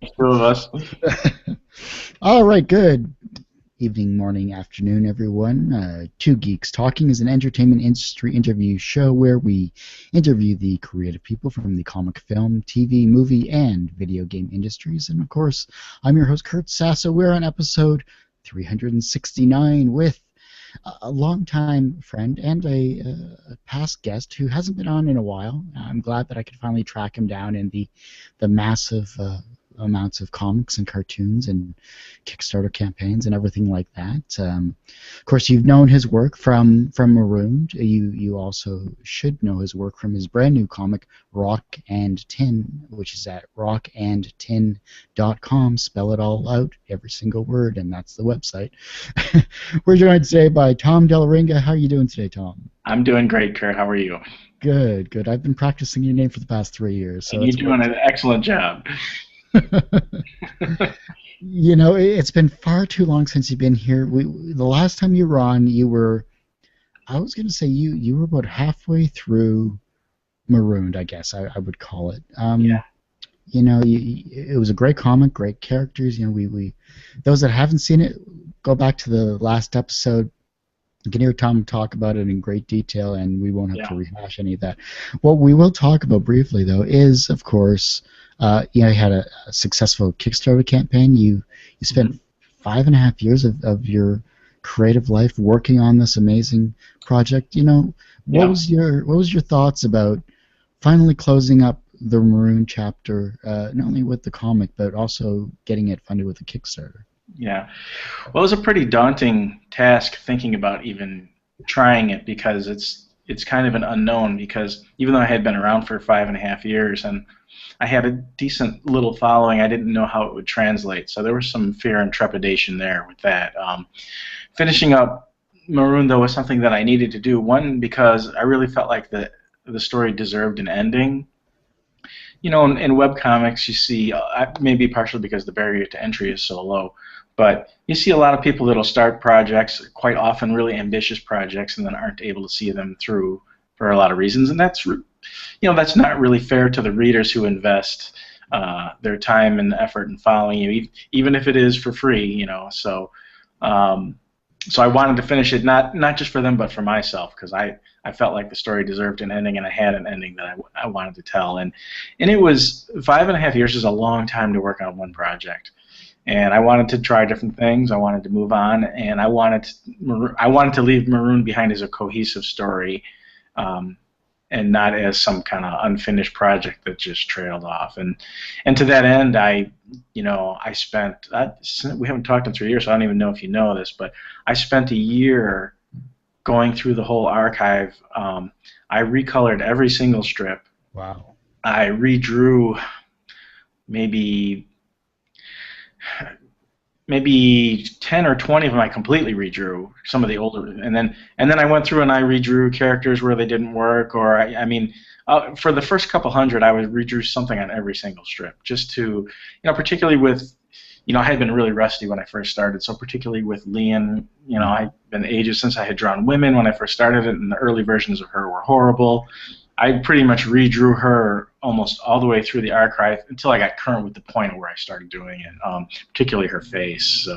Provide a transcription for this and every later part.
Two of us. All right, good evening, morning, afternoon, everyone. Two Geeks Talking is an entertainment industry interview show where we interview the creative people from the comic, film, TV, movie, and video game industries. And of course, I'm your host, Kurt Sasso. We're on episode 369 with a longtime friend and a past guest who hasn't been on in a while. I'm glad that I could finally track him down in the massive amounts of comics and cartoons and Kickstarter campaigns and everything like that. Of course, you've known his work from Marooned. You also should know his work from his brand new comic Rock and Tin, which is at rockandtin.com. Spell it all out, every single word, and that's the website. We're joined today by Tom Dell'Aringa. How are you doing today, Tom? I'm doing great, Kurt. How are you? Good, good. I've been practicing your name for the past 3 years, so And you're it's doing worked. an excellent job. It's been far too long since you've been here. The last time you were on, I was going to say you were about halfway through Marooned, I guess I would call it. Yeah. It was a great comic, great characters. We those that haven't seen it, go back to the last episode. You can hear Tom talk about it in great detail, and we won't have Yeah. to rehash any of that. What we will talk about briefly, though, is, of course, you had a successful Kickstarter campaign. You Mhm. spent 5.5 years of your creative life working on this amazing project. What Yeah. was your thoughts about finally closing up the Maroon chapter, not only with the comic but also getting it funded with a Kickstarter? Yeah. Well, it was a pretty daunting task thinking about even trying it because it's kind of an unknown because even though I had been around for 5.5 years and I had a decent little following, I didn't know how it would translate. So there was some fear and trepidation there with that. Finishing up Maroon, though, was something that I needed to do. One, because I really felt like the story deserved an ending. In webcomics, you see, maybe partially because the barrier to entry is so low, but you see a lot of people that'll start projects, quite often really ambitious projects, and then aren't able to see them through for a lot of reasons, and that's not really fair to the readers who invest their time and effort in following you, even if it is for free. Um, so I wanted to finish it not just for them but for myself because I felt like the story deserved an ending and I had an ending that I wanted to tell and it was 5.5 years is a long time to work on one project and I wanted to try different things. I wanted to move on and I wanted to leave Maroon behind as a cohesive story, um, and not as some kind of unfinished project that just trailed off. And to that end, I spent. We haven't talked in 3 years, so I don't even know if you know this, but I spent a year going through the whole archive. I recolored every single strip. Wow. I redrew maybe maybe 10 or 20 of them I completely redrew, some of the older, and then I went through and I redrew characters where they didn't work, or I mean, for the first couple hundred I would redrew something on every single strip just to, particularly with, I had been really rusty when I first started, so particularly with Leon, I'd been ages since I had drawn women when I first started it, and the early versions of her were horrible. I pretty much redrew her almost all the way through the archive until I got current with the point where I started doing it, particularly her face.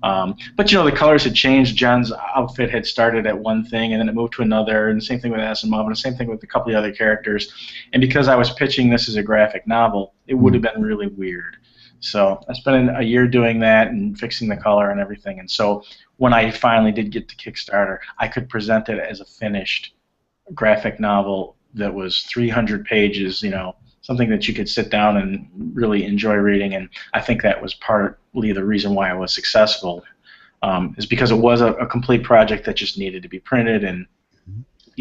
But the colors had changed. John's outfit had started at one thing, and then it moved to another, and the same thing with Asimov, and the same thing with a couple of other characters. And because I was pitching this as a graphic novel, it would have been really weird. So I spent a year doing that and fixing the color and everything. And so when I finally did get to Kickstarter, I could present it as a finished graphic novel that was 300 pages, something that you could sit down and really enjoy reading. And I think that was partly the reason why I was successful, is because it was a complete project that just needed to be printed. And,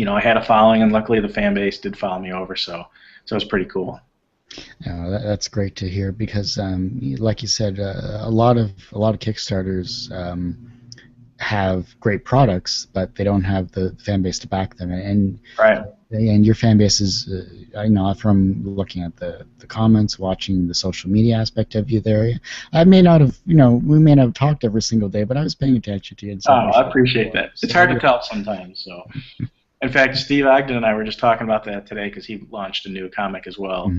I had a following, and luckily the fan base did follow me over. So it was pretty cool. That's great to hear because, like you said, a lot of Kickstarters have great products, but they don't have the fan base to back them. Right. And your fan base is, I know from looking at the comments, watching the social media aspect of you there. I may not have, we may not have talked every single day, but I was paying attention to you in Oh, some way. I appreciate that. So It's hard to tell sometimes. In fact, Steve Ogden and I were just talking about that today because he launched a new comic as well.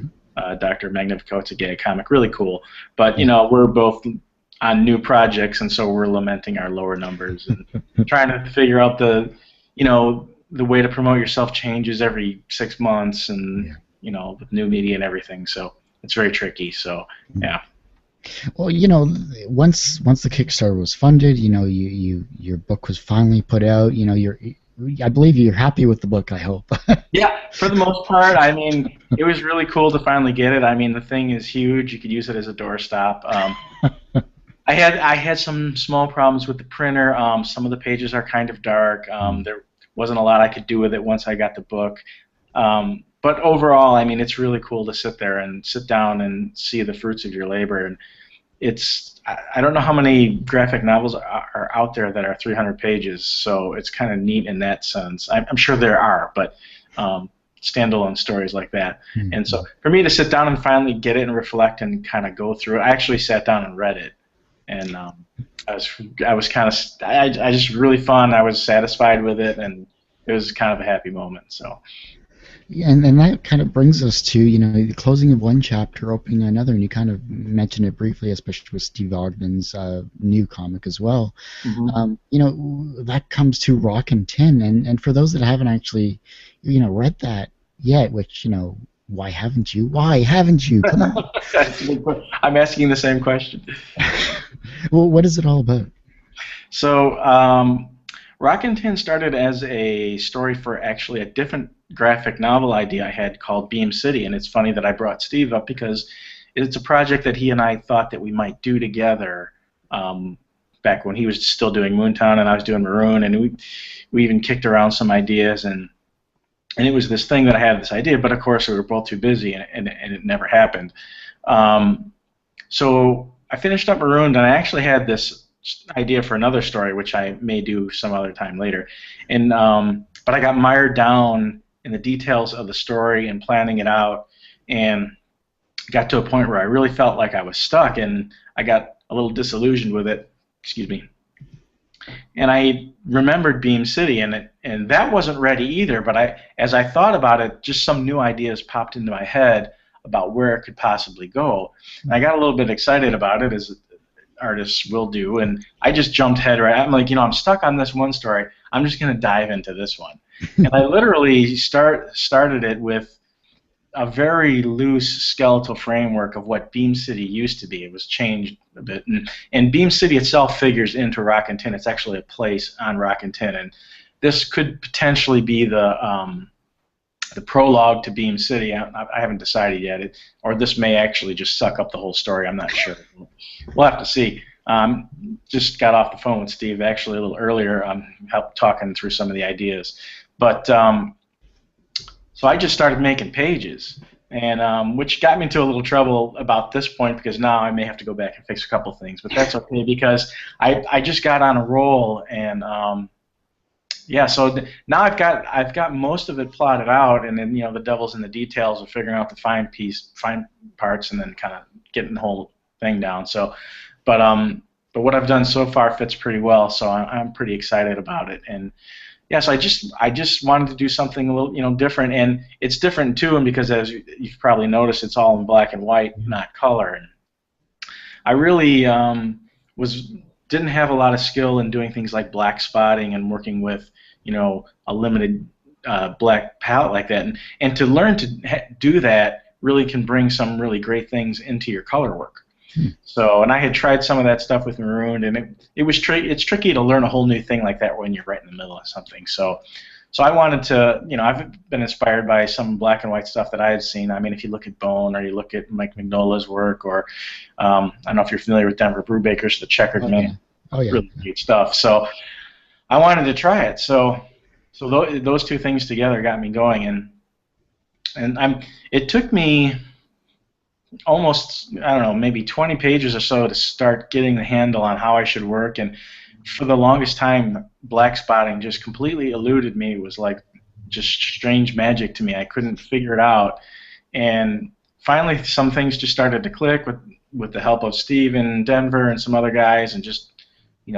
Dr. Magnifico. It's a gay comic, really cool. But we're both on new projects, and so we're lamenting our lower numbers and trying to figure out the way to promote yourself changes every 6 months, and with new media and everything. So it's very tricky. So yeah. Well, once the Kickstarter was funded, your book was finally put out. I believe you're happy with the book, I hope. Yeah, for the most part. I mean, it was really cool to finally get it. I mean, the thing is huge. You could use it as a doorstop. I had some small problems with the printer. Some of the pages are kind of dark. There wasn't a lot I could do with it once I got the book. But overall, I mean, it's really cool to sit down and see the fruits of your labor. And I don't know how many graphic novels are out there that are 300 pages, so it's kind of neat in that sense. I'm sure there are, but standalone stories like that. Mm-hmm. And so for me to sit down and finally get it and reflect and kind of go through it, I actually sat down and read it. And I was kind of, I just really fun. I was satisfied with it, and it was kind of a happy moment. So. Yeah, and that kind of brings us to the closing of one chapter, opening another, and you kind of mentioned it briefly, especially with Steve Ogden's new comic as well. Mm-hmm. That comes to Rock and Tin, and for those that haven't actually read that yet, which why haven't you? Why haven't you? Come on. I'm asking the same question. Well, what is it all about? So, Rock and Tin started as a story for actually a different graphic novel idea I had called Beam City, and it's funny that I brought Steve up because it's a project that he and I thought that we might do together back when he was still doing Moontown and I was doing Marooned, and we even kicked around some ideas, and it was this thing that I had this idea, but of course we were both too busy, and it never happened. So I finished up Marooned, and I actually had this idea for another story, which I may do some other time later, and but I got mired down in the details of the story and planning it out, and got to a point where I really felt like I was stuck, and I got a little disillusioned with it. Excuse me. And I remembered Beam City, and that wasn't ready either. But as I thought about it, just some new ideas popped into my head about where it could possibly go. And I got a little bit excited about it, as artists will do, and I just jumped head right. I'm like, I'm stuck on this one story. I'm just going to dive into this one. And I literally started it with a very loose skeletal framework of what Beam City used to be. It was changed a bit, and Beam City itself figures into Rock and Tin. It's actually a place on Rock and Tin, and this could potentially be the prologue to Beam City. I haven't decided yet, or this may actually just suck up the whole story. I'm not sure. We'll have to see. Just got off the phone with Steve actually a little earlier. Helped talking through some of the ideas, but so I just started making pages, and which got me into a little trouble about this point, because now I may have to go back and fix a couple things, but that's okay because I just got on a roll, and yeah, so now I've got most of it plotted out, and then the devil's in the details of figuring out the fine parts, and then kind of getting the whole thing down. So, but what I've done so far fits pretty well, so I'm pretty excited about it. And yeah, so I just wanted to do something a little different, and it's different too, and because as you've probably noticed, it's all in black and white, not color. And I really didn't have a lot of skill in doing things like black spotting and working with a limited black palette like that, and to learn to do that really can bring some really great things into your color work. So, and I had tried some of that stuff with Marooned, and it's tricky to learn a whole new thing like that when you're right in the middle of something. So I wanted to, I've been inspired by some black and white stuff that I had seen. I mean, if you look at Bone, or you look at Mike Mignola's work, or I don't know if you're familiar with Denver Brewbaker's The Checkered Man. Oh yeah. Really great stuff. So I wanted to try it. So those two things together got me going, and it took me almost, I don't know, maybe 20 pages or so to start getting the handle on how I should work. And for the longest time, black spotting just completely eluded me. It was like just strange magic to me. I couldn't figure it out. And finally, some things just started to click with the help of Steve in Denver and some other guys, and just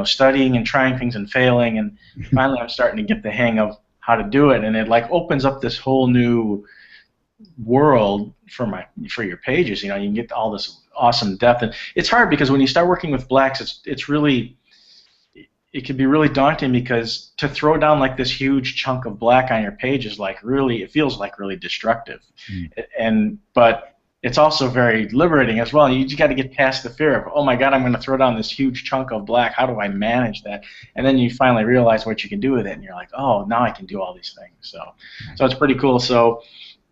studying and trying things and failing. And finally, I'm starting to get the hang of how to do it. And it like opens up this whole new world for your pages. You know, you can get all this awesome depth, and it's hard because when you start working with blacks, it's really, it can be really daunting because to throw down like this huge chunk of black on your page is like really, it feels like really destructive. But it's also very liberating as well. You just got to get past the fear of, oh my God, I'm going to throw down this huge chunk of black. How do I manage that? And then you finally realize what you can do with it, and you're like, oh, now I can do all these things. So it's pretty cool. So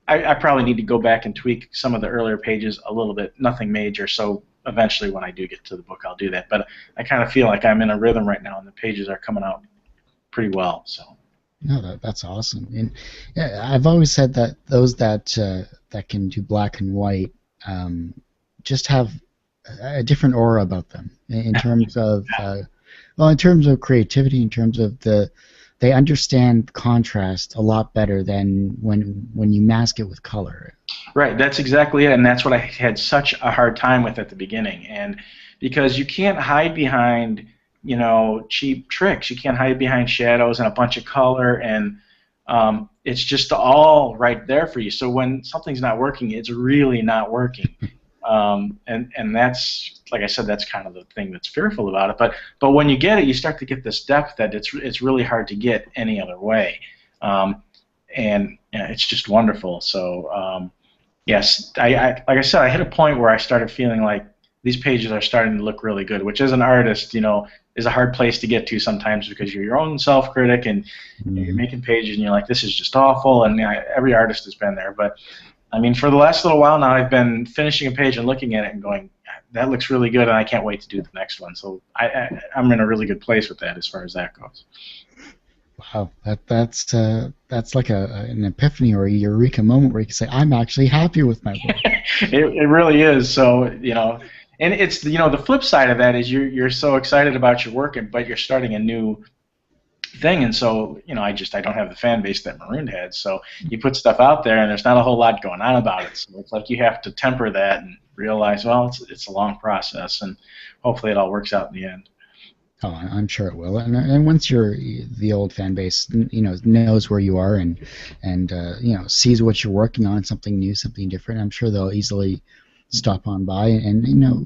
I probably need to go back and tweak some of the earlier pages a little bit, nothing major. So eventually when I do get to the book, I'll do that. But I kind of feel like I'm in a rhythm right now, and the pages are coming out pretty well. So. No, that's awesome. And yeah, I've always said that those that can do black and white just have a different aura about them in terms of in terms of creativity, in terms of they understand contrast a lot better than when you mask it with color. Right, that's exactly it, and that's what I had such a hard time with at the beginning. And because you can't hide behind, you know, cheap tricks, you can't hide behind shadows and a bunch of color, and it's just all right there for you. So when something's not working, it's really not working. And that's, like I said, that's kind of the thing that's fearful about it. But when you get it, you start to get this depth that it's really hard to get any other way. And it's just wonderful. So yes, like I said, I hit a point where I started feeling like these pages are starting to look really good, which as an artist, you know, is a hard place to get to sometimes because you're your own self-critic, and you're making pages and you're like, this is just awful, and every artist has been there. But I mean, for the last little while now, I've been finishing a page and looking at it and going, that looks really good, and I can't wait to do the next one. So I'm in a really good place with that as far as that goes. Wow, that's like an epiphany or a eureka moment where you can say, I'm actually happy with my work. It really is. So, you know, and it's, you know, the flip side of that is you're so excited about your work, but you're starting a new thing, and so, you know, I don't have the fan base that Marooned had. So you put stuff out there, and there's not a whole lot going on about it. So it's like you have to temper that and realize, well, it's a long process, and hopefully it all works out in the end. Oh, I'm sure it will. And once the old fan base, you know, knows where you are and you know, sees what you're working on, something new, something different, I'm sure they'll easily stop on by, and you know,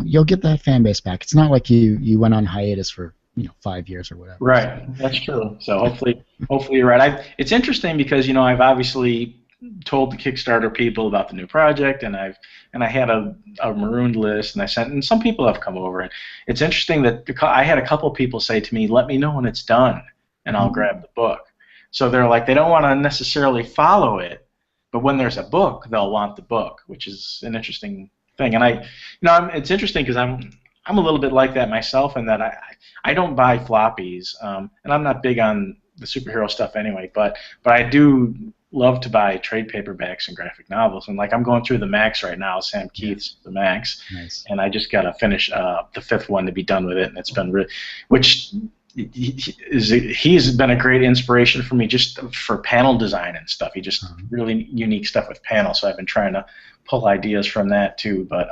you'll get that fan base back. It's not like you went on hiatus for, you know, 5 years or whatever. Right, that's true. So hopefully you're right. It's interesting because, you know, I've obviously told the Kickstarter people about the new project, and I had a Marooned list, and I sent, and some people have come over, and it's interesting that I had a couple people say to me, let me know when it's done, and I'll grab the book. So they're like, they don't want to necessarily follow it, but when there's a book, they'll want the book, which is an interesting thing. And it's interesting because I'm a little bit like that myself, in that I don't buy floppies, and I'm not big on the superhero stuff anyway, but I do love to buy trade paperbacks and graphic novels, and like I'm going through the Max right now, Sam Keith's The Max, nice. And I just got to finish the 5th one to be done with it, and it's been he's been a great inspiration for me just for panel design and stuff. He just really unique stuff with panels, so I've been trying to pull ideas from that too. But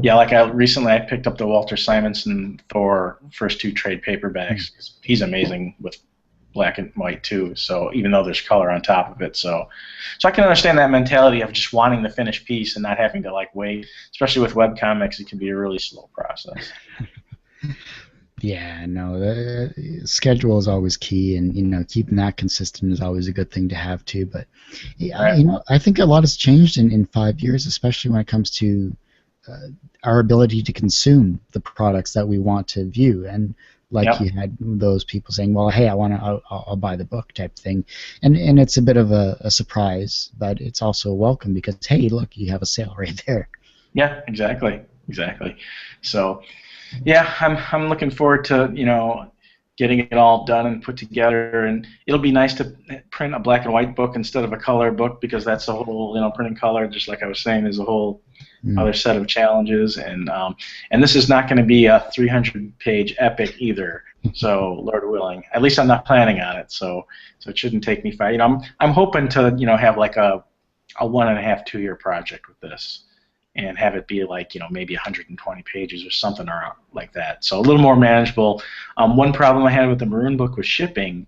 yeah, like recently I picked up the Walter Simonson Thor first 2 trade paperbacks. He's amazing with black and white too, so even though there's color on top of it, so I can understand that mentality of just wanting the finished piece and not having to like wait, especially with webcomics. It can be a really slow process. Yeah, no, the schedule is always key, and you know, keeping that consistent is always a good thing to have too. But yeah, you know, I think a lot has changed in 5 years, especially when it comes to our ability to consume the products that we want to view. And like you had those people saying, well, hey, I'll buy the book type thing, and it's a bit of a surprise, but it's also welcome because, hey, look, you have a sale right there. Yeah, exactly. So yeah, I'm looking forward to, you know, getting it all done and put together, and it'll be nice to print a black and white book instead of a color book, because that's a whole, you know, printing color, just like I was saying, is a whole other set of challenges, and this is not going to be a 300-page epic either. So Lord willing, at least I'm not planning on it. So it shouldn't take me 5. You know, I'm hoping to, you know, have like a 1.5, 2-year project with this, and have it be like, you know, maybe 120 pages or something or like that. So a little more manageable. One problem I had with the Marooned book was shipping,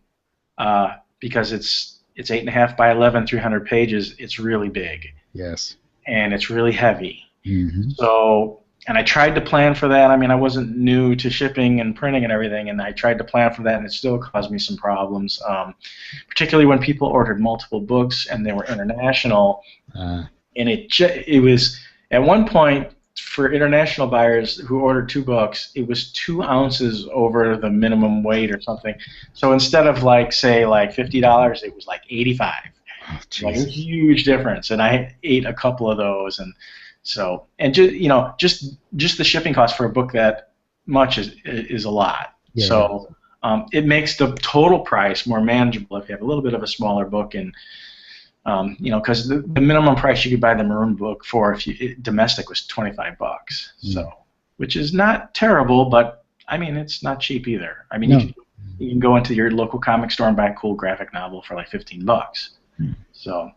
because it's it's 8.5 by 11, 300 pages. It's really big. Yes. And it's really heavy. Mm-hmm. So, and I tried to plan for that. I mean, I wasn't new to shipping and printing and everything, and I tried to plan for that, and it still caused me some problems, particularly when people ordered multiple books and they were international. And it was, at one point, for international buyers who ordered 2 books, it was 2 ounces over the minimum weight or something. So instead of say $50, it was like $85. Oh, like a huge difference, and I ate a couple of those, and so just the shipping cost for a book that much is a lot. Yeah. So it makes the total price more manageable if you have a little bit of a smaller book, and because the minimum price you could buy the Marooned book for domestic was $25. So, which is not terrible, but I mean it's not cheap either. I mean you can go into your local comic store and buy a cool graphic novel for like $15. So,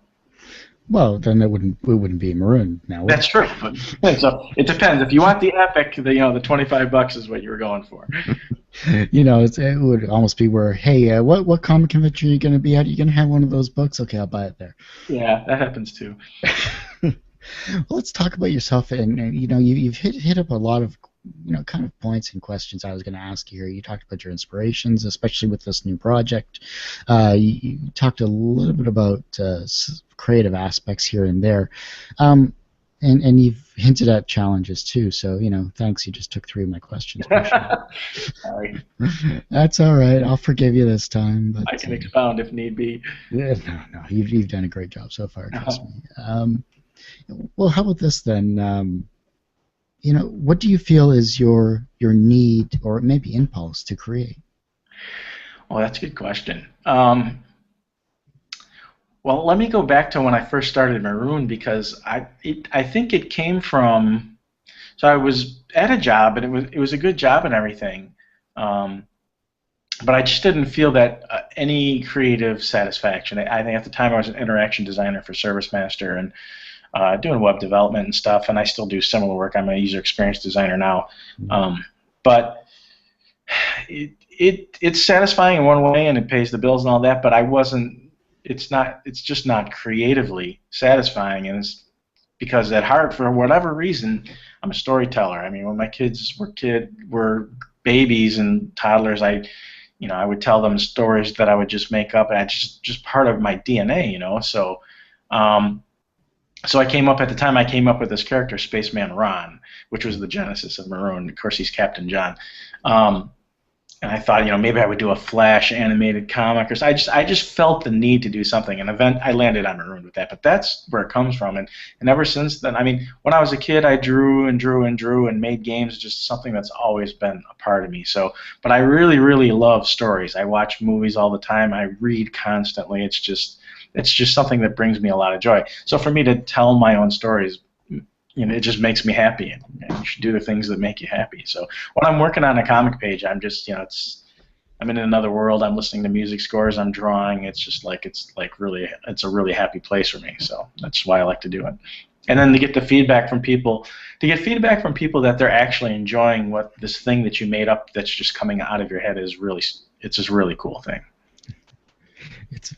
well, then it wouldn't be Marooned now. That's true, but so it depends. If you want the epic, the $25 is what you were going for. It would almost be where, hey, what comic convention are you going to be at? Are you going to have one of those books? Okay, I'll buy it there. Yeah, that happens too. Well, let's talk about yourself, and you've hit up a lot of kind of points and questions I was going to ask you here. You talked about your inspirations, especially with this new project. You talked a little bit about creative aspects here and there, and you've hinted at challenges too. So thanks. You just took 3 of my questions. Sorry. That's all right. I'll forgive you this time. But I can expound if need be. No. You've done a great job so far. Trust me. Well, how about this then? What do you feel is your need or maybe impulse to create? Well, that's a good question. Well, let me go back to when I first started Marooned, because I think it came from. So I was at a job, and it was a good job and everything, but I just didn't feel that any creative satisfaction. I think at the time I was an interaction designer for ServiceMaster and doing web development and stuff, and I still do similar work. I'm a user experience designer now, but it's satisfying in one way, and it pays the bills and all that. But I wasn't. It's just not creatively satisfying, and it's because at heart, for whatever reason, I'm a storyteller. I mean, when my kids were babies and toddlers, I would tell them stories that I would just make up, and it's just part of my DNA, So. So I came up with this character, Spaceman Ron, which was the genesis of Marooned. Of course, he's Captain John. And I thought, maybe I would do a Flash animated comic, or so. I just felt the need to do something, and I landed on Marooned with that. But that's where it comes from, and ever since then, I mean, when I was a kid, I drew and made games. Just something that's always been a part of me. So, but I really, really love stories. I watch movies all the time. I read constantly. It's just something that brings me a lot of joy. So for me to tell my own stories, it just makes me happy. And you should do the things that make you happy. So when I'm working on a comic page, I'm just, I'm in another world. I'm listening to music scores. I'm drawing. It's a really happy place for me. So that's why I like to do it. And then to get the feedback from people, that they're actually enjoying what this thing that you made up that's just coming out of your head it's just a really cool thing.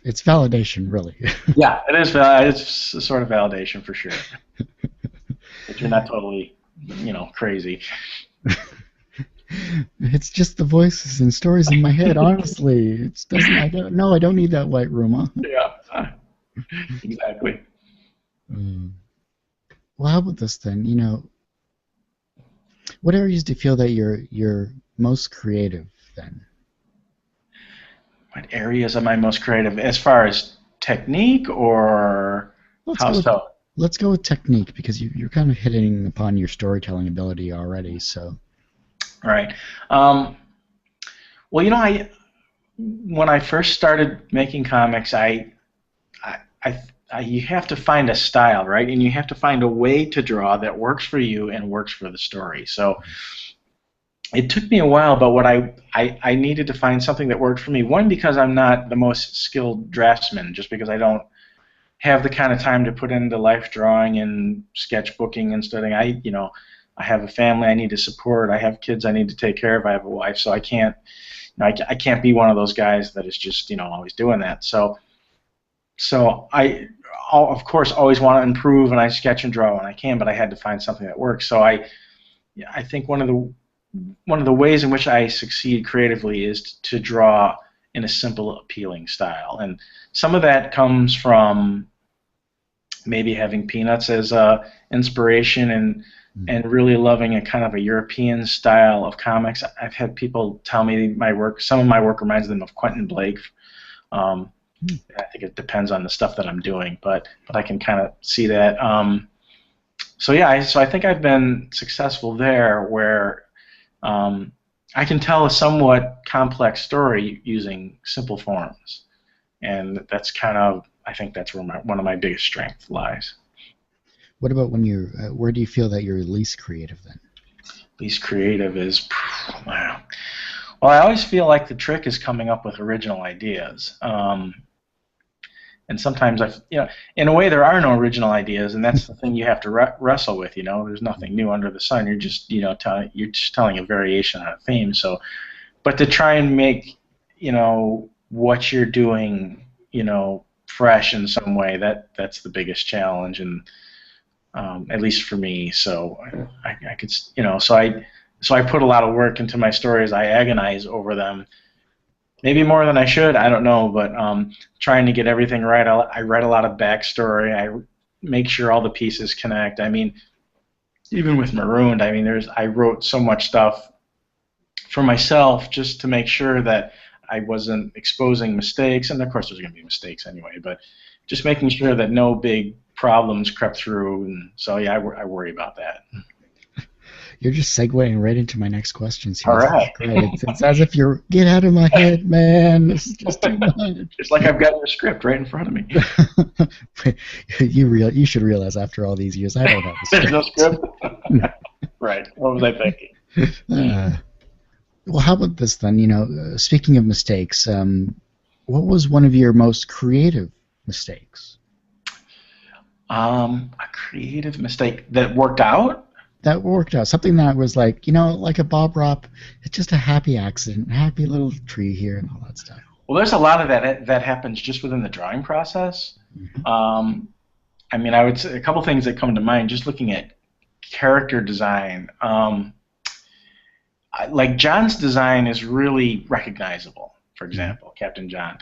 It's validation, really. Yeah, it is. It's a sort of validation for sure. But you're not totally, crazy. It's just the voices and stories in my head. Honestly, I don't need that white room, huh? Yeah, exactly. Well, how about this then? What areas do you feel that you're most creative then? What areas am I most creative as far as technique, or how so? Let's go with technique, because you're kind of hitting upon your storytelling ability already. So. Right. Well, when I first started making comics, you have to find a style, right? And you have to find a way to draw that works for you and works for the story. So. It took me a while, but what I needed to find something that worked for me. One, because I'm not the most skilled draftsman, just because I don't have the kind of time to put into life drawing and sketchbooking and studying. I have a family I need to support. I have kids I need to take care of. I have a wife, so I can't be one of those guys that is just always doing that. So So of course, always want to improve, and I sketch and draw when I can, but I had to find something that works. So I think one of the ways in which I succeed creatively is to draw in a simple, appealing style, and some of that comes from maybe having Peanuts as inspiration and really loving a kind of a European style of comics. I've had people tell me some of my work reminds them of Quentin Blake. I think it depends on the stuff that I'm doing, but I can kind of see that. So I think I've been successful there, where I can tell a somewhat complex story using simple forms, and that's I think that's where one of my biggest strengths lies. What about when where do you feel that you're least creative then? Least creative is, wow. Well, I always feel like the trick is coming up with original ideas. And sometimes in a way, there are no original ideas, and that's the thing you have to wrestle with. There's nothing new under the sun. You're just, you're just telling a variation on a theme. So, but to try and make, what you're doing, fresh in some way, that's the biggest challenge, and at least for me. So I could, so I put a lot of work into my stories. I agonize over them. Maybe more than I should, I don't know, but trying to get everything right. I write a lot of backstory. I make sure all the pieces connect. I mean, even with Marooned, I wrote so much stuff for myself just to make sure that I wasn't exposing mistakes, and of course there's going to be mistakes anyway, but just making sure that no big problems crept through, and so yeah, I worry about that. You're just segueing right into my next questions here. All right. It's as if you're, get out of my head, man. This is just too much. It's like I've got your script right in front of me. You should realize after all these years, I don't have a script. There's no script? Right. What was I thinking? Well, how about this then? Speaking of mistakes, what was one of your most creative mistakes? A creative mistake that worked out? That worked out. Something that was like, like a Bob Ropp, it's just a happy accident, happy little tree here and all that stuff. Well, there's a lot of that happens just within the drawing process. Mm-hmm. I would say a couple things that come to mind just looking at character design. Like John's design is really recognizable. For example, Captain John,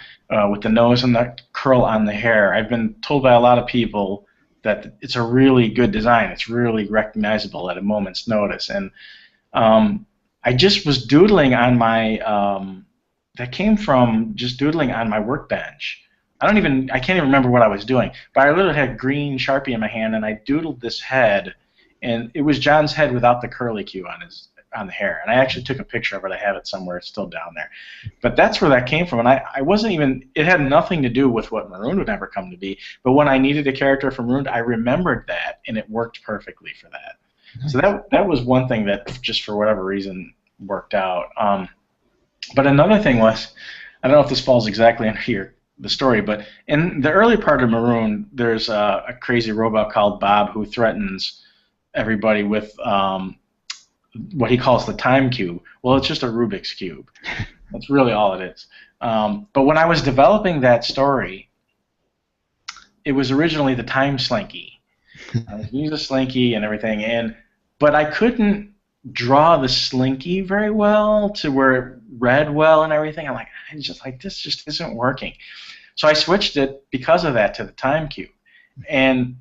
with the nose and the curl on the hair. I've been told by a lot of people that it's a really good design. It's really recognizable at a moment's notice. And I just was doodling on my, that came from just doodling on my workbench. I can't even remember what I was doing, but I literally had green Sharpie in my hand, and I doodled this head, and it was John's head without the curly Q on the hair. And I actually took a picture of it. I have it somewhere. It's still down there. But that's where that came from. And I wasn't even, it had nothing to do with what Marooned would ever come to be. But when I needed a character from Marooned, I remembered that, and it worked perfectly for that. Nice. So that was one thing that just for whatever reason worked out. But another thing was, I don't know if this falls exactly under the story, but in the early part of Marooned, there's a crazy robot called Bob who threatens everybody with what he calls the time cube. Well, it's just a Rubik's cube. That's really all it is. But when I was developing that story, it was originally the time slinky. I was using the slinky and everything, but I couldn't draw the slinky very well to where it read well and everything. I'm like, this just isn't working. So I switched it because of that to the time cube, and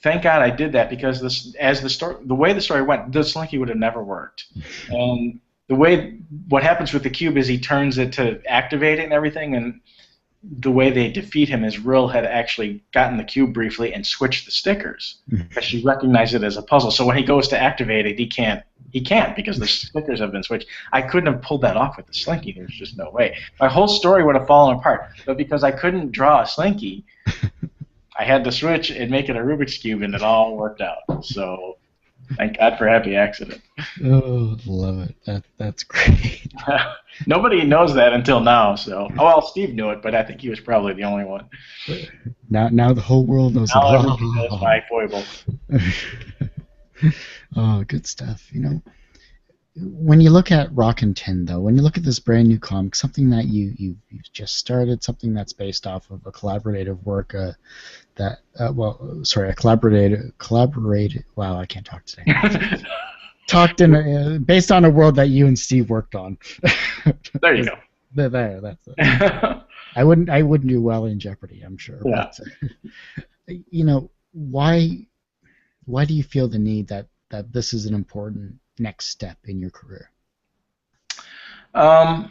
thank God I did that, because the way the story went, the slinky would have never worked. And what happens with the cube is he turns it to activate it and everything, and the way they defeat him is Rill had actually gotten the cube briefly and switched the stickers because she recognized it as a puzzle. So when he goes to activate it, he can't because the stickers have been switched. I couldn't have pulled that off with the slinky. There's just no way. My whole story would have fallen apart. But because I couldn't draw a slinky, I had to switch and make it a Rubik's Cube, and it all worked out. So thank God for happy accident. Oh, love it. That's great. Nobody knows that until now. So, well, Steve knew it, but I think he was probably the only one. Now the whole world knows now it. Everybody knows my foible. Oh, good stuff. when you look at Rockin' Tin, though, when you look at this brand new comic, something that you've just started, something that's based off of a collaborative work, a collaborated. Wow, I can't talk today. Talked in based on a world that you and Steve worked on. There you go. That's it. I wouldn't do well in Jeopardy, I'm sure. Yeah. But, why do you feel the need that this is an important next step in your career? That's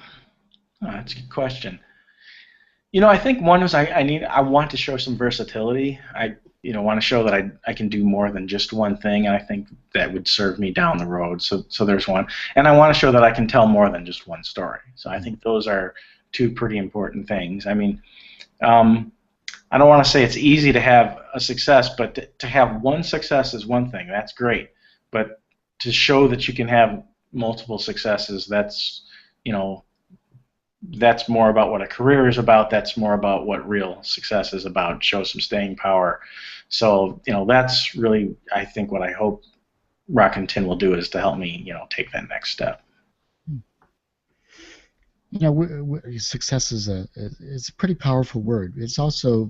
a good question. I think one is I want to show some versatility. I want to show that I can do more than just one thing, and I think that would serve me down the road. So there's one, and I want to show that I can tell more than just one story. So I think those are two pretty important things. I mean, I don't want to say it's easy to have a success, but to have one success is one thing. That's great, but to show that you can have multiple successes, that's that's more about what a career is about. That's more about what real success is about. Show some staying power. So that's really, I think, what I hope Rockin' Tin will do, is to help me take that next step. Success is a pretty powerful word. It's also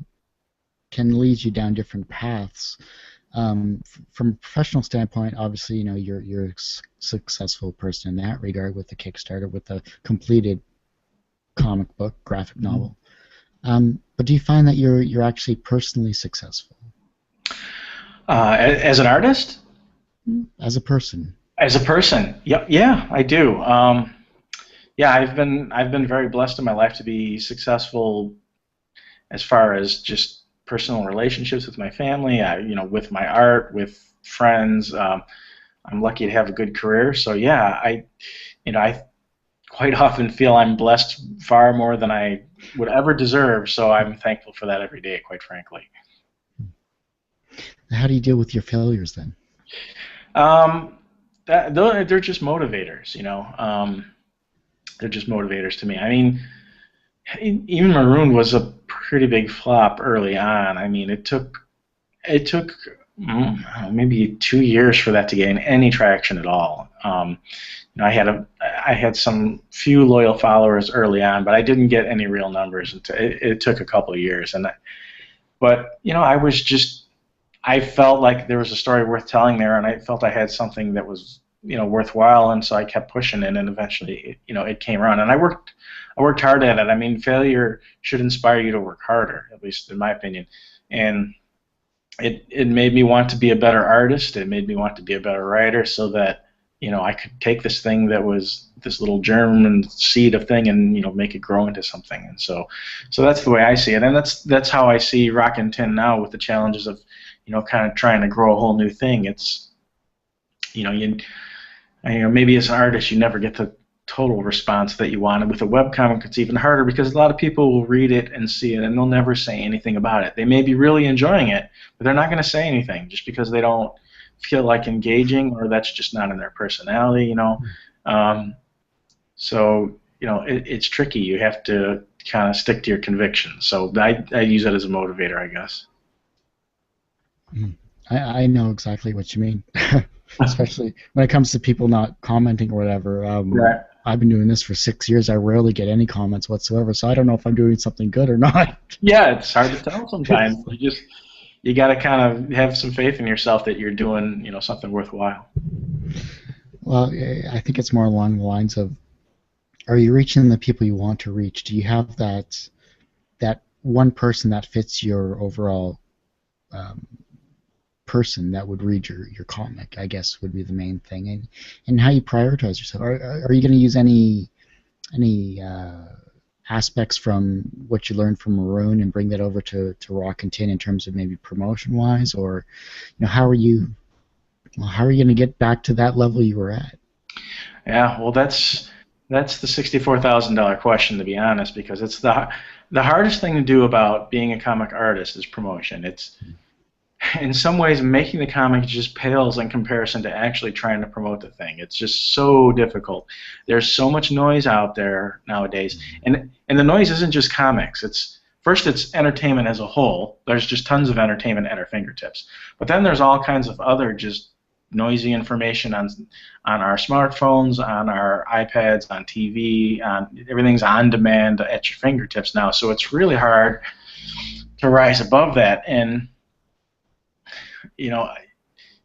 can lead you down different paths. From a professional standpoint, obviously, you're a successful person in that regard with the Kickstarter, with a completed comic book, graphic novel. But do you find that you're actually personally successful? As an artist? As a person. As a person, yeah, I do. Yeah, I've been very blessed in my life to be successful as far as just personal relationships with my family, with my art, with friends. I'm lucky to have a good career. So yeah, I quite often feel I'm blessed far more than I would ever deserve. So I'm thankful for that every day, quite frankly. How do you deal with your failures then? They're just motivators, they're just motivators to me. I mean, even Marooned was a pretty big flop early on. I mean, it took maybe 2 years for that to gain any traction at all. I had some few loyal followers early on, but I didn't get any real numbers until it took a couple of years. But I felt like there was a story worth telling there, and I felt I had something that was worthwhile, and so I kept pushing it, and eventually it came around, and I worked hard at it. I mean, failure should inspire you to work harder, at least in my opinion, and it made me want to be a better artist. It made me want to be a better writer, so that I could take this thing that was this little germ and seed of thing and make it grow into something. And so that's the way I see it, and that's how I see Rockin' Tin now, with the challenges of kind of trying to grow a whole new thing. It's maybe as an artist you never get the total response that you want. With a webcomic, it's even harder, because a lot of people will read it and see it and they'll never say anything about it. They may be really enjoying it, but they're not going to say anything just because they don't feel like engaging, or that's just not in their personality. So it's tricky. You have to kind of stick to your convictions. So I use that as a motivator, I guess. I know exactly what you mean. Especially when it comes to people not commenting or whatever. Right. I've been doing this for 6 years. I rarely get any comments whatsoever, so I don't know if I'm doing something good or not. Yeah, it's hard to tell sometimes. You got to kind of have some faith in yourself that you're doing something worthwhile. Well, I think it's more along the lines of, are you reaching the people you want to reach? Do you have that one person that fits your overall person that would read your comic, I guess, would be the main thing, and how you prioritize yourself. Are you going to use any aspects from what you learned from Marooned and bring that over to Rockin' Tin in terms of maybe promotion wise, or how are you going to get back to that level you were at? Yeah, well, that's the $64,000 question, to be honest, because it's the hardest thing to do about being a comic artist is promotion. It's in some ways, making the comic just pales in comparison to actually trying to promote the thing. It's just so difficult. There's so much noise out there nowadays, and the noise isn't just comics. It's entertainment as a whole. There's just tons of entertainment at our fingertips. But then there's all kinds of other just noisy information on our smartphones, on our iPads, on TV, everything's on demand at your fingertips now. So it's really hard to rise above that. And you know,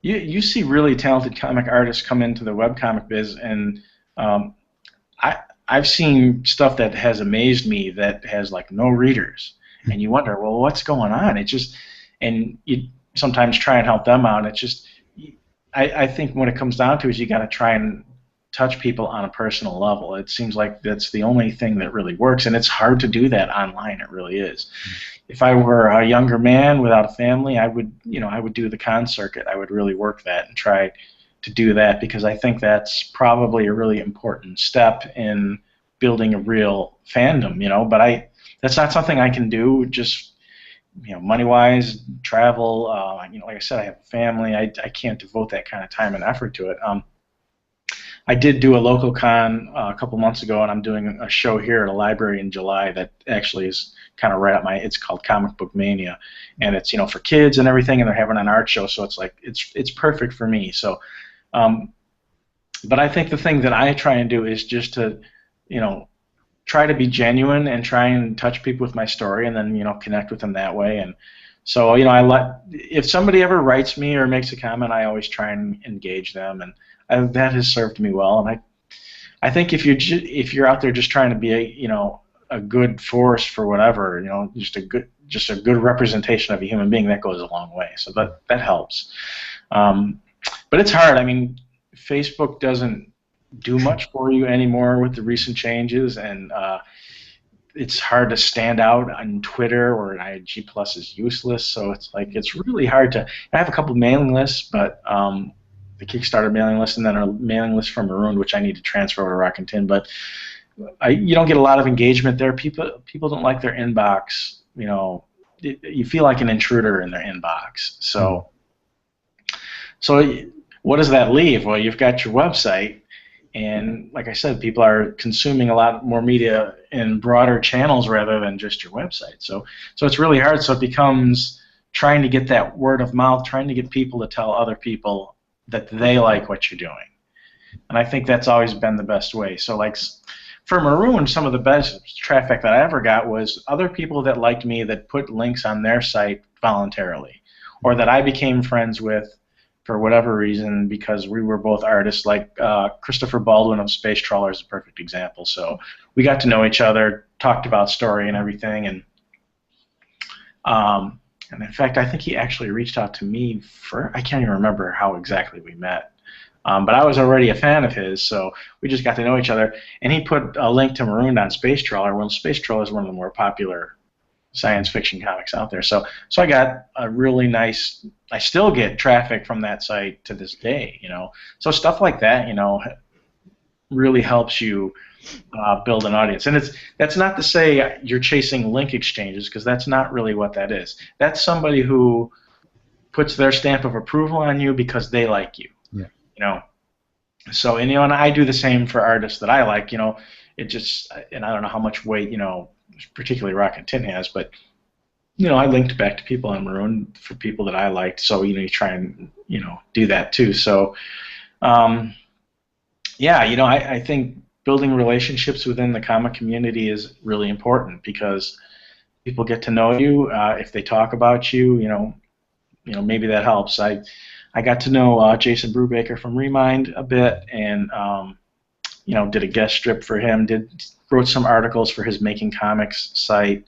you see really talented comic artists come into the webcomic biz, and I've seen stuff that has amazed me that has like no readers, and you wonder, well, what's going on? It just, and you sometimes try and help them out. It's just, I think when it comes down to it, is you got to try and touch people on a personal level. It seems like that's the only thing that really works, and it's hard to do that online. It really is. If I were a younger man without a family, I would do the con circuit. I would really work that and try to do that, because I think that's probably a really important step in building a real fandom. But that's not something I can do just money-wise, travel. Like I said, I have a family. I can't devote that kind of time and effort to it. I did do a local con a couple months ago, and I'm doing a show here at a library in July that actually is kind of right up it's called Comic Book Mania, and it's for kids and everything, and they're having an art show, so it's like it's perfect for me. So, but I think the thing that I try and do is just to try to be genuine and try and touch people with my story, and then connect with them that way. And so if somebody ever writes me or makes a comment, I always try and engage them, and that has served me well. And I think if you're out there just trying to be a good force for whatever, just a good representation of a human being, that goes a long way. So that helps. But it's hard. I mean, Facebook doesn't do much for you anymore with the recent changes, and it's hard to stand out on Twitter, or IG Plus is useless. So it's really hard to. I have a couple of mailing lists, but the Kickstarter mailing list, and then a mailing list from Marooned, which I need to transfer over to Rock and Tin. But you don't get a lot of engagement there. People don't like their inbox. You feel like an intruder in their inbox. So what does that leave? Well, you've got your website, and like I said, people are consuming a lot more media in broader channels rather than just your website. So it's really hard. So it becomes trying to get that word of mouth, trying to get people to tell other people that they like what you're doing. And I think that's always been the best way. So like for Marooned, some of the best traffic that I ever got was other people that liked me that put links on their site voluntarily, or that I became friends with for whatever reason because we were both artists. Like Christopher Baldwin of Space Trawler is a perfect example. So we got to know each other, talked about story and everything, and in fact, I think he actually reached out to me I can't even remember how exactly we met. But I was already a fan of his, so we just got to know each other. And he put a link to Marooned on Space Trawler. Well, Space Trawler is one of the more popular science fiction comics out there. So I got a really nice. I still get traffic from that site to this day. So stuff like that, really helps you build an audience. And that's not to say you're chasing link exchanges, because that's not really what that is. That's somebody who puts their stamp of approval on you because they like you. Yeah. So and I do the same for artists that I like. It just, and I don't know how much weight particularly Rock and Tin has, but I linked back to people on Marooned for people that I liked. So you try and do that too. So yeah, I think building relationships within the comic community is really important, because people get to know you. If they talk about you, maybe that helps. I got to know Jason Brubaker from Remind a bit, and did a guest strip for him. Wrote some articles for his Making Comics site.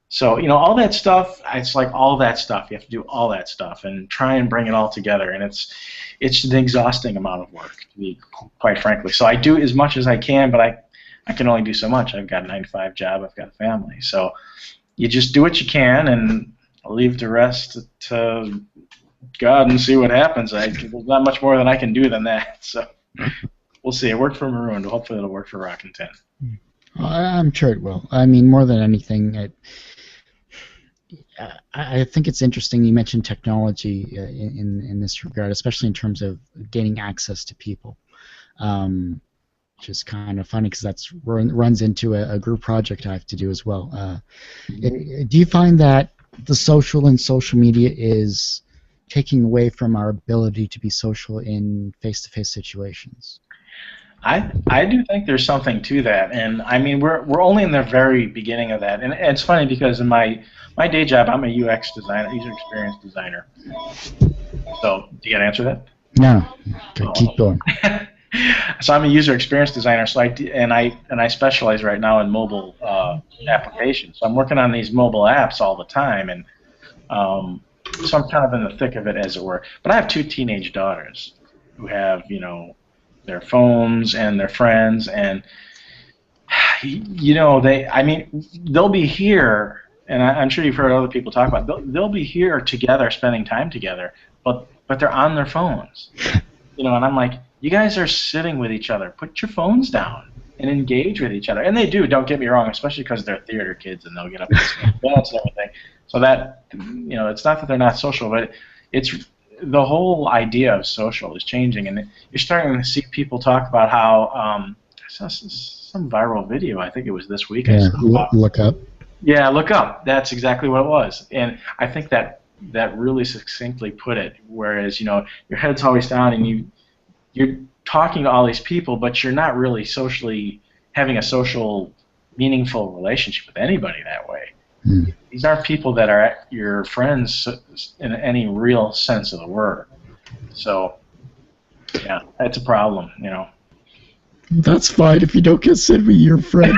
So all that stuff. It's like all that stuff. You have to do all that stuff and try and bring it all together, and it's an exhausting amount of work, to be quite frankly. So I do as much as I can, but I can only do so much. I've got a 9-to-5 job. I've got a family. So you just do what you can, and leave the rest to God and see what happens. There's not much more than I can do than that. So we'll see. It worked for Marooned. Hopefully it'll work for Rock and Tin. I'm sure it will. I mean, more than anything, I think it's interesting you mentioned technology in this regard, especially in terms of gaining access to people. Which is kind of funny because that runs into a group project I have to do as well. Do you find that the social media is taking away from our ability to be social in face-to-face situations? I do think there's something to that, and I mean we're only in the very beginning of that, and it's funny because in my day job I'm a UX designer, user experience designer. So do you got to answer that? No. Okay, Oh. keep going. So I'm a user experience designer, so I specialize right now in mobile applications. So I'm working on these mobile apps all the time, and so I'm kind of in the thick of it, as it were. But I have two teenage daughters who have, their phones and their friends, and I mean, they'll be here, and I'm sure you've heard other people talk about. They'll be here together, spending time together, but they're on their phones, and I'm like, you guys are sitting with each other. Put your phones down and engage with each other. And they do. Don't get me wrong, especially because they're theater kids and they'll get up and dance and everything. So that, it's not that they're not social, but it's the whole idea of social is changing, and you're starting to see people talk about how I saw some viral video. I think it was this week. Yeah, look up. Yeah, look up. That's exactly what it was, and I think that really succinctly put it. Whereas your head's always down and you're talking to all these people, but you're not really socially having a social, meaningful relationship with anybody that way. Mm. These aren't people that are your friends in any real sense of the word. So, yeah, that's a problem, That's fine if you don't consider me your friend.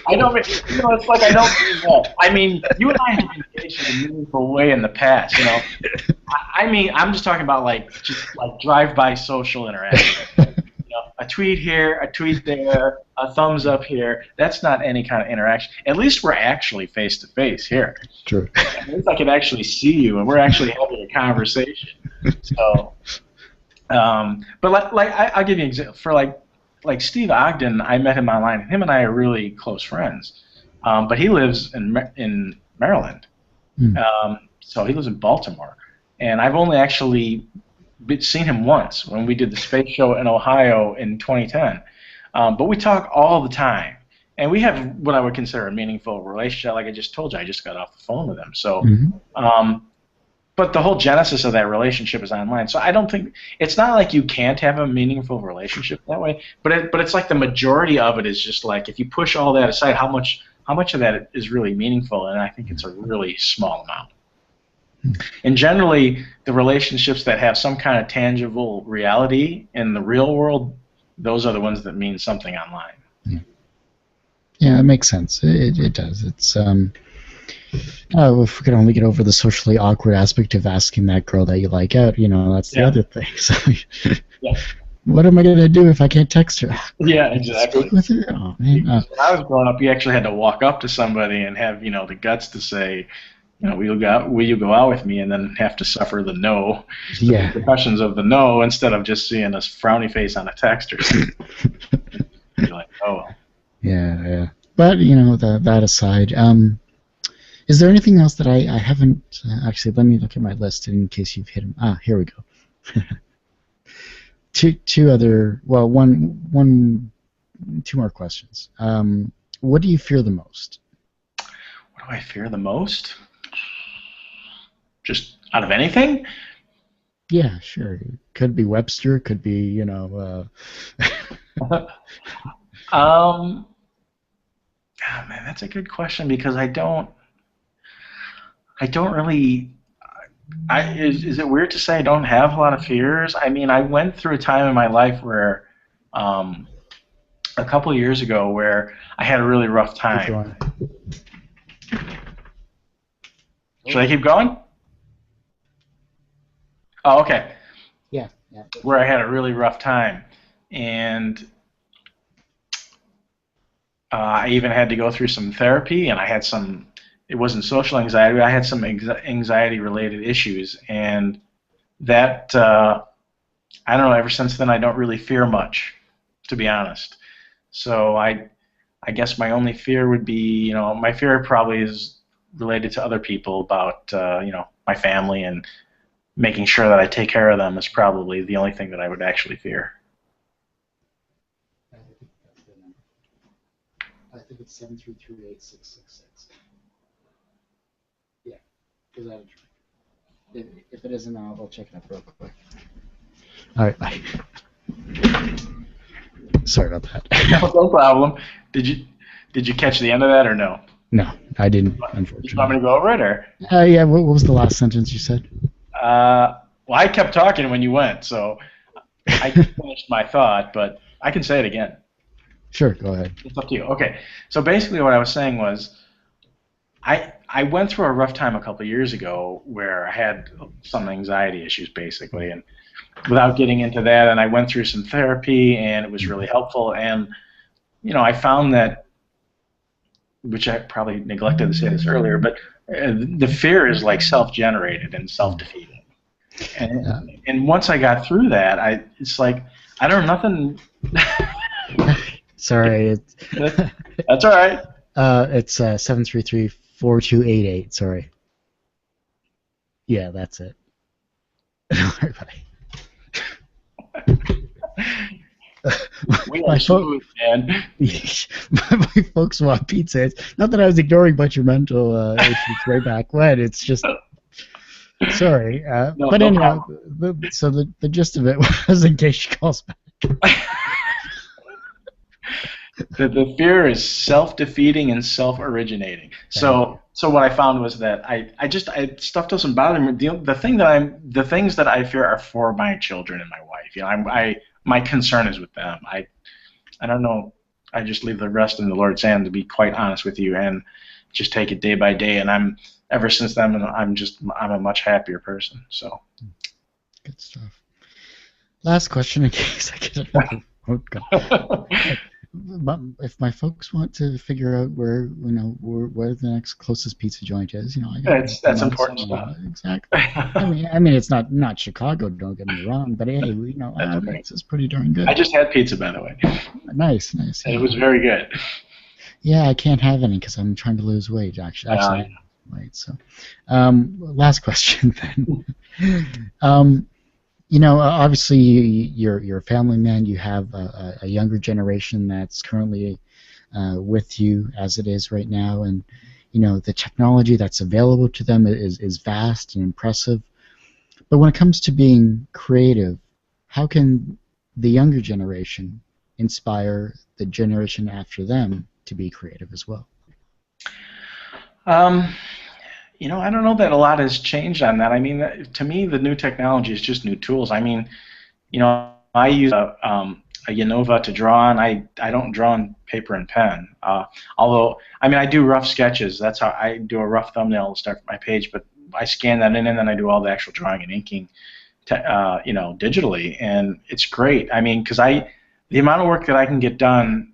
I don't. It's like I don't mean that. I mean, you and I have engaged in a meaningful way in the past. I mean, I'm just talking about just drive-by social interaction. A tweet here, a tweet there, a thumbs up here. That's not any kind of interaction. At least we're actually face-to-face here. True. At least I can actually see you, and we're actually having a conversation. So, but I'll give you an example. For like Steve Ogden, I met him online. Him and I are really close friends. But he lives in Maryland. So he lives in Baltimore. And I've only actually seen him once when we did the space show in Ohio in 2010. But we talk all the time. And we have what I would consider a meaningful relationship. Like I just told you, I just got off the phone with him. So, but the whole genesis of that relationship is online. So I don't think it's not like you can't have a meaningful relationship that way. But it's like the majority of it is just like if you push all that aside, how much of that is really meaningful? And I think it's a really small amount. And generally, the relationships that have some kind of tangible reality in the real world, those are the ones that mean something online. Yeah, it makes sense. It does. It's if we could only get over the socially awkward aspect of asking that girl that you like out, that's the other thing. So, what am I going to do if I can't text her? Yeah, exactly. Speak with her? Oh, man. When I was growing up, you actually had to walk up to somebody and have the guts to say, will you go out with me, and then have to suffer the no, the repercussions of the no, instead of just seeing a frowny face on a text or something. You're like, oh well. Yeah. But that aside, is there anything else that I haven't actually? Let me look at my list in case you've hit them. Here we go. two other. Well, two more questions. What do you fear the most? What do I fear the most? Just out of anything? Yeah, sure. Could be Webster. Could be Man, that's a good question because I don't really. Is it weird to say I don't have a lot of fears? I mean, I went through a time in my life where, a couple of years ago, where I had a really rough time. Should I keep going? Oh, okay. Yeah. Where I had a really rough time, and I even had to go through some therapy, and I had some. It wasn't social anxiety. I had some anxiety-related issues, and that I don't know. Ever since then, I don't really fear much, to be honest. So I guess my only fear would be, my fear probably is related to other people about, my family, and making sure that I take care of them is probably the only thing that I would actually fear. I think it's 7338666. Yeah, is that a If it isn't, I'll check it up real quick. All right, bye. Sorry about that. No problem. Did you catch the end of that or no? No, I didn't, Did you want me unfortunately. to go over it or? Yeah, what was the last sentence you said? Well, I kept talking when you went, so I finished my thought, but I can say it again. Sure, go ahead. It's up to you. Okay. So basically, what I was saying was, I went through a rough time a couple of years ago where I had some anxiety issues, basically, and without getting into that, and I went through some therapy, and it was really helpful, and I found that, which I probably neglected to say this earlier, but the fear is like self-generated and self-defeating. And once I got through that, it's like I don't know nothing. Sorry, That's all right. it's 733-4288. Sorry. Yeah, that's it. We are smooth, man. My folks want pizza. It's not that I was ignoring a bunch of mental issues way back when. It's just sorry. No, but no anyway, so the gist of it was, in case she calls back. The fear is self-defeating and self-originating. So what I found was that I stuff doesn't bother me. The things that I fear are for my children and my wife. My concern is with them. I don't know. I just leave the rest in the Lord's hand, to be quite honest with you, and just take it day by day. And ever since then, I'm a much happier person. So good stuff. Last question, in case I get another phone call. If my folks want to figure out where the next closest pizza joint is, that's important stuff. Exactly. I mean, it's not Chicago. Don't get me wrong, but hey, pizza's pretty darn good. I just had pizza, by the way. Nice. Yeah. It was very good. Yeah, I can't have any because I'm trying to lose weight. Actually, right. So, last question then. Obviously you're a family man. You have a younger generation that's currently with you as it is right now, and the technology that's available to them is vast and impressive. But when it comes to being creative, how can the younger generation inspire the generation after them to be creative as well? I don't know that a lot has changed on that. I mean, to me, the new technology is just new tools. I mean, I use a Yanova to draw on. I don't draw on paper and pen. Although, I mean, I do rough sketches. That's how I do a rough thumbnail to start my page. But I scan that in, and then I do all the actual drawing and inking, digitally, and it's great. I mean, because the amount of work that I can get done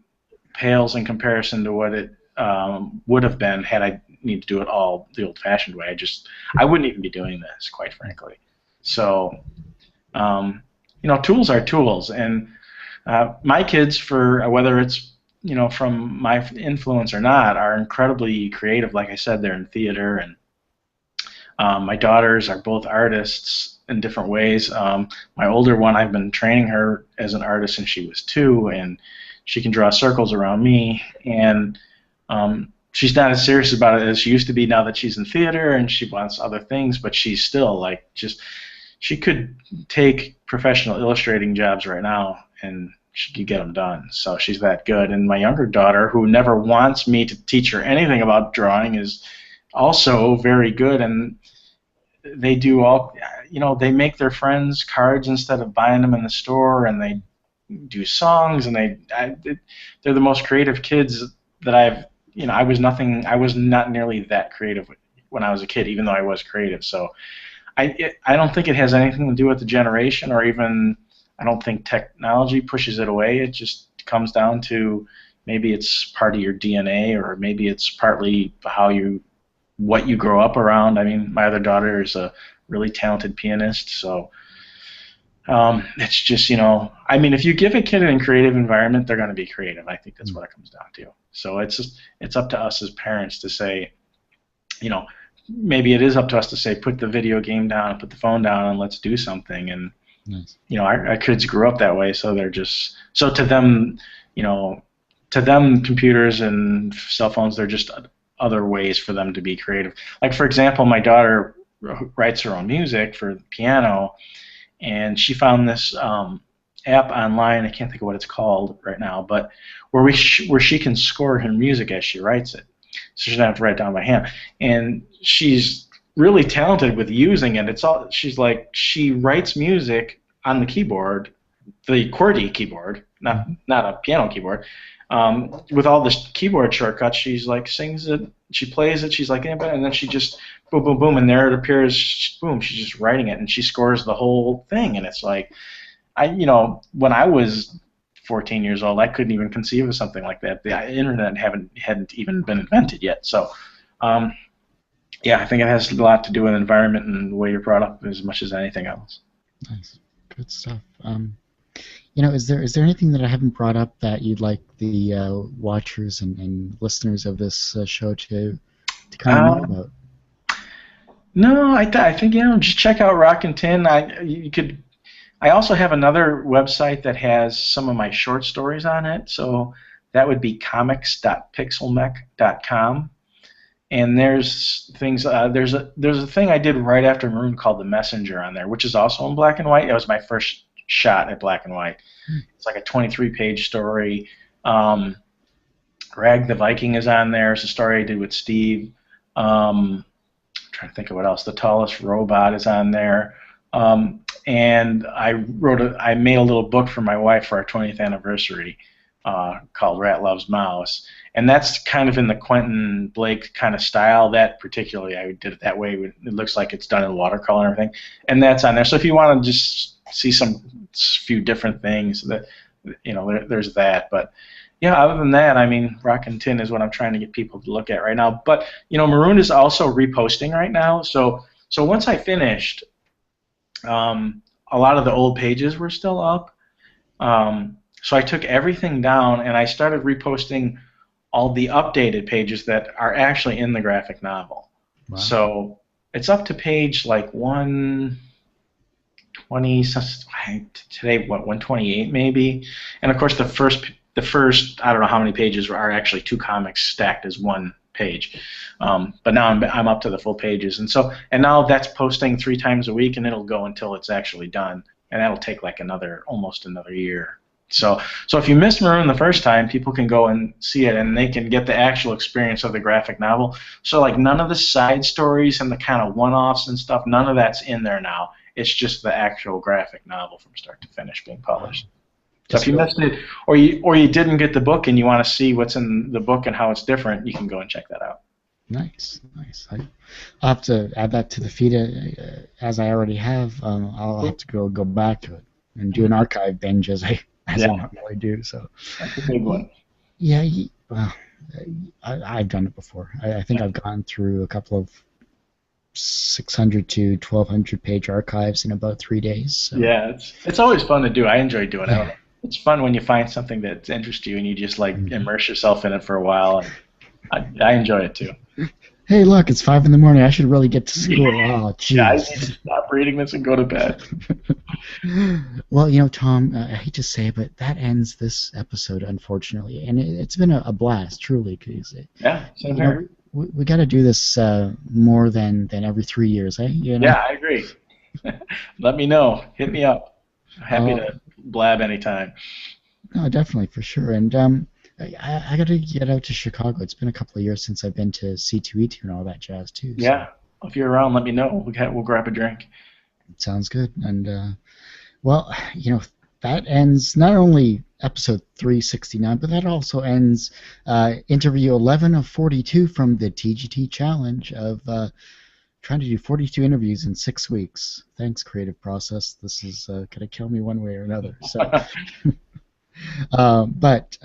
pales in comparison to what it would have been had I need to do it all the old-fashioned way. I wouldn't even be doing this, quite frankly. So, tools are tools, and my kids, for whether it's from my influence or not, are incredibly creative. Like I said, they're in theater, and my daughters are both artists in different ways. My older one, I've been training her as an artist since she was 2, and she can draw circles around me, and she's not as serious about it as she used to be now that she's in theater and she wants other things, but she's still she could take professional illustrating jobs right now and she could get them done. So she's that good. And my younger daughter, who never wants me to teach her anything about drawing, is also very good, and they do they make their friends cards instead of buying them in the store, and they do songs, and they're the most creative kids that I was not nearly that creative when I was a kid, even though I was creative. So I don't think it has anything to do with the generation, or even I don't think technology pushes it away. It just comes down to maybe it's part of your DNA, or maybe it's partly what you grow up around. I mean, my other daughter is a really talented pianist, so it's just, I mean, if you give a kid a creative environment, they're going to be creative. I think that's what it comes down to. So it's up to us as parents to say, maybe it is up to us to say, put the video game down, put the phone down, and let's do something. And nice. Our kids grew up that way, so to them, computers and cell phones, they're just other ways for them to be creative. Like, for example, my daughter writes her own music for the piano, and she found this app online. I can't think of what it's called right now, but where she can score her music as she writes it, so she doesn't have to write it down by hand. And she's really talented with using it. She's like, she writes music on the keyboard, the QWERTY keyboard, not a piano keyboard. With all the keyboard shortcuts, she's like sings it, she plays it, she's like, and then she just boom, boom, boom, and there it appears. Boom, she's just writing it, and she scores the whole thing. And it's like, when I was 14 years old, I couldn't even conceive of something like that. The internet hadn't even been invented yet. So, yeah, I think it has a lot to do with the environment and the way you're brought up as much as anything else. Nice, good stuff. Is there anything that I haven't brought up that you'd like the watchers and listeners of this show to kind of know about? No, I think just check out Rockin' Tin. I also have another website that has some of my short stories on it. So that would be comics.pixelmech.com. And there's things. There's a thing I did right after Marooned called The Messenger on there, which is also in black and white. It was my first shot at black and white. It's like a 23-page story. Rag the Viking is on there. It's a story I did with Steve. I'm trying to think of what else. The Tallest Robot is on there. And I made a little book for my wife for our 20th anniversary called Rat Loves Mouse. And that's kind of in the Quentin Blake kind of style. That particularly, I did it that way. It looks like it's done in watercolor and everything. And that's on there. So if you want to just see some few different things, that there's that. But yeah, other than that, I mean, Rockin' Tin is what I'm trying to get people to look at right now. But Marooned is also reposting right now. So once I finished, a lot of the old pages were still up. So I took everything down and I started reposting all the updated pages that are actually in the graphic novel. Wow. So it's up to page like 120 today, 128 maybe. And of course the first I don't know how many pages are actually two comics stacked as one page. But now I'm up to the full pages, and now that's posting 3 times a week, and it'll go until it's actually done, and that'll take like almost another year. So if you missed Marooned the first time, people can go and see it, and they can get the actual experience of the graphic novel. So like none of the side stories and the kind of one-offs and stuff, none of that's in there now. It's just the actual graphic novel from start to finish being published. So if you missed it, or you didn't get the book and you want to see what's in the book and how it's different, you can go and check that out. Nice. I'll have to add that to the feed as I already have. I'll have to go back to it and do an archive binge as I normally do. So that's a big one. Yeah. I've done it before. I think I've gone through a couple of 600 to 1,200 page archives in about 3 days. So. Yeah, it's always fun to do. I enjoy doing it. It's fun when you find something that interests you and you just like immerse yourself in it for a while. And I enjoy it too. Hey, look, it's 5 in the morning. I should really get to school. Oh, jeez. Yeah, I need to stop reading this and go to bed. Well, Tom, I hate to say it, but that ends this episode, unfortunately. And it's been a blast, truly. Cause same here. We got to do this more than every 3 years, eh? Yeah, I agree. Let me know. Hit me up. I'm happy to blab anytime. No, definitely, for sure. And I got to get out to Chicago. It's been a couple of years since I've been to C2E2 and all that jazz, too. So. Yeah. If you're around, let me know. We'll grab a drink. Sounds good. And, that ends not only episode 369, but that also ends interview 11 of 42 from the TGT challenge of trying to do 42 interviews in 6 weeks. Thanks, Creative Process. This is going to kill me one way or another. So, but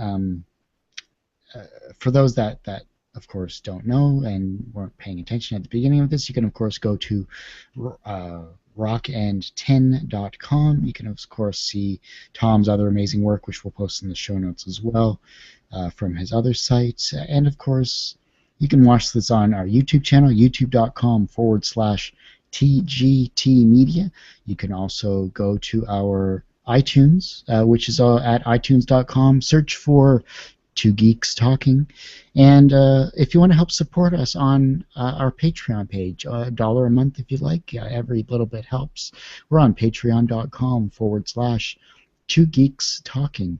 for those that of course don't know and weren't paying attention at the beginning of this, you can of course go to rockandtin.com. You can of course see Tom's other amazing work, which we'll post in the show notes as well, from his other sites. And of course, you can watch this on our YouTube channel, youtube.com/TGT Media. You can also go to our iTunes, which is at itunes.com. Search for Two Geeks Talking. And if you want to help support us on our Patreon page, $1 a month if you like, every little bit helps. We're on patreon.com/Two Geeks Talking.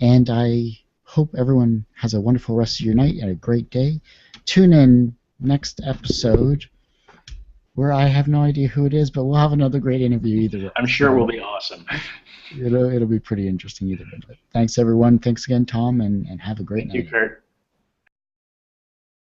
And I hope everyone has a wonderful rest of your night and a great day. Tune in next episode where I have no idea who it is, but we'll have another great interview either way. I'm sure it will be awesome. It'll be pretty interesting either way. But thanks, everyone. Thanks again, Tom, and have a great night. Thank you, Kurt.